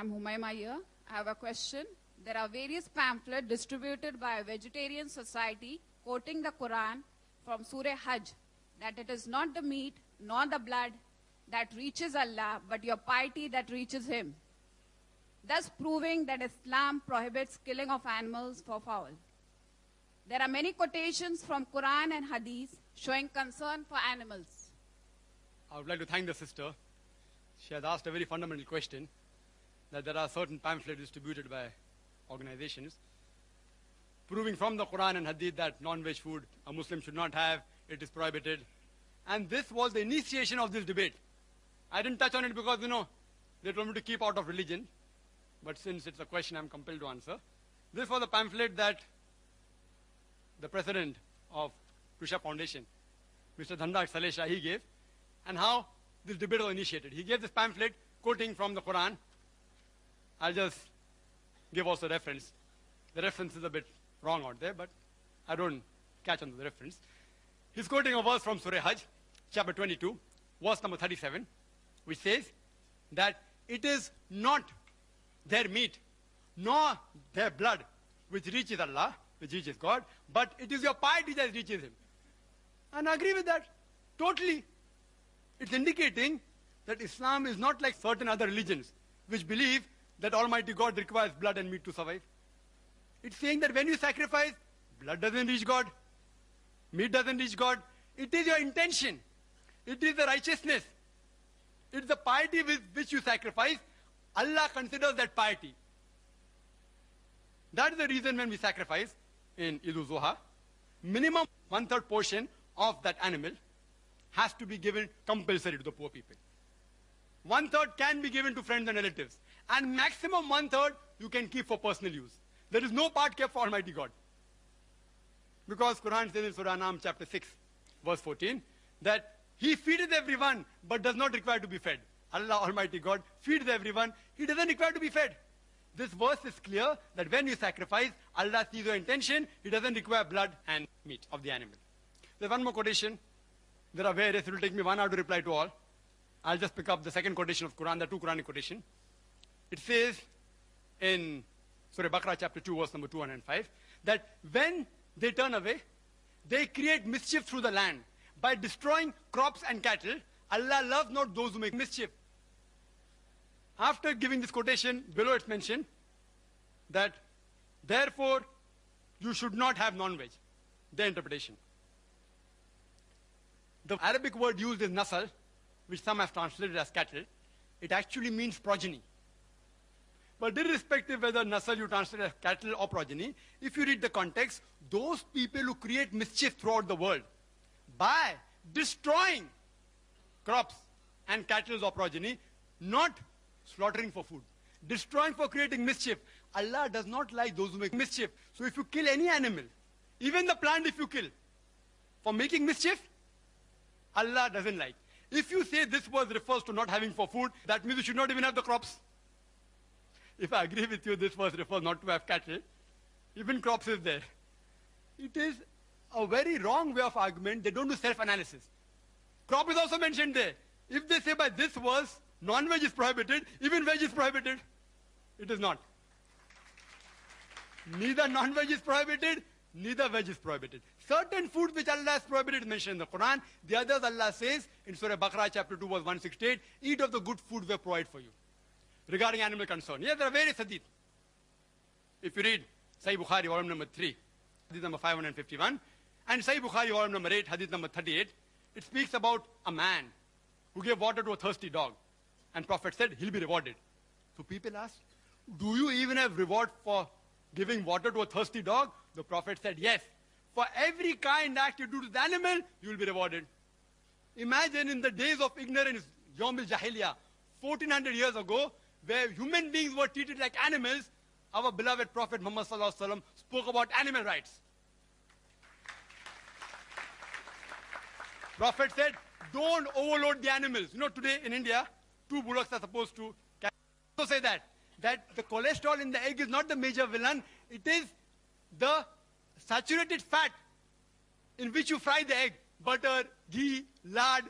I'm Humayma here. I have a question. There are various pamphlets distributed by a vegetarian society quoting the Quran from Surah Hajj that it is not the meat nor the blood that reaches Allah, but your piety that reaches Him, thus proving that Islam prohibits killing of animals for fowl. There are many quotations from Quran and Hadith showing concern for animals. I would like to thank the sister. She has asked a very fundamental question, that there are certain pamphlets distributed by organizations proving from the Quran and Hadith that non-veg food a Muslim should not have, it is prohibited. And this was the initiation of this debate. I didn't touch on it because, they told me to keep out of religion. But since it's a question I'm compelled to answer. This was a pamphlet that the president of Prisha Foundation, Mr. Dhanraj Salesha, he gave, and how this debate was initiated. He gave this pamphlet quoting from the Quran. I'll just give also reference. The reference is a bit wrong out there, but I don't catch on to the reference. He's quoting a verse from Surah Hajj, chapter 22, verse number 37, which says that it is not their meat, nor their blood, which reaches Allah, which reaches God, but it is your piety that reaches Him. And I agree with that, totally. It's indicating that Islam is not like certain other religions, which believe that Almighty God requires blood and meat to survive. It's saying that when you sacrifice, blood doesn't reach God, meat doesn't reach God. It is your intention. It is the righteousness. It's the piety with which you sacrifice. Allah considers that piety. That is the reason when we sacrifice in Eid al-Zuha, minimum 1/3 portion of that animal has to be given compulsory to the poor people. 1/3 can be given to friends and relatives. And maximum 1/3 you can keep for personal use. There is no part kept for Almighty God. Because Quran says in Surah An-Am chapter 6, verse 14, that He feedeth everyone, but does not require to be fed. Allah Almighty God feeds everyone, He doesn't require to be fed. This verse is clear that when you sacrifice, Allah sees your intention, He doesn't require blood and meat of the animal. There's one more quotation. There are various, it will take me 1 hour to reply to all. I'll just pick up the second quotation of Quran, the two Quranic quotation. It says in Surah Baqarah chapter 2, verse number 205, that when they turn away, they create mischief through the land by destroying crops and cattle. Allah loves not those who make mischief. After giving this quotation, below it's mentioned that therefore you should not have non-veg. Their interpretation. The Arabic word used is nasal, which some have translated as cattle. It actually means progeny. But irrespective whether nasal you translate as cattle or progeny, if you read the context, those people who create mischief throughout the world by destroying crops and cattle or progeny, not slaughtering for food, destroying for creating mischief. Allah does not like those who make mischief. So if you kill any animal, even the plant if you kill, for making mischief, Allah doesn't like. If you say this verse refers to not having for food, that means you should not even have the crops. If I agree with you, this verse refers not to have cattle. Even crops is there. It is a very wrong way of argument. They don't do self-analysis. Crop is also mentioned there. If they say by this verse, non-veg is prohibited, even veg is prohibited. It is not. Neither non-veg is prohibited, neither veg is prohibited. Certain foods which Allah has prohibited is mentioned in the Quran. The others Allah says in Surah Baqarah chapter 2 verse 168, eat of the good food we have provided for you. Regarding animal concern. Yes, there are various hadith. If you read Sahih Bukhari, volume number 3, hadith number 551, and Sahih Bukhari, volume number 8, hadith number 38, it speaks about a man who gave water to a thirsty dog. And Prophet said, he'll be rewarded. So people asked, do you even have reward for giving water to a thirsty dog? The Prophet said, yes. For every kind act you do to the animal, you will be rewarded. Imagine in the days of ignorance, Yawm al-Jahiliyyah, 1400 years ago, where human beings were treated like animals, our beloved Prophet Muhammad Sallallahu Alaihi Wasallam spoke about animal rights. Prophet said, don't overload the animals. Today in India, 2 bullocks are supposed to also say that the cholesterol in the egg is not the major villain. It is the saturated fat in which you fry the egg. Butter, ghee, lard,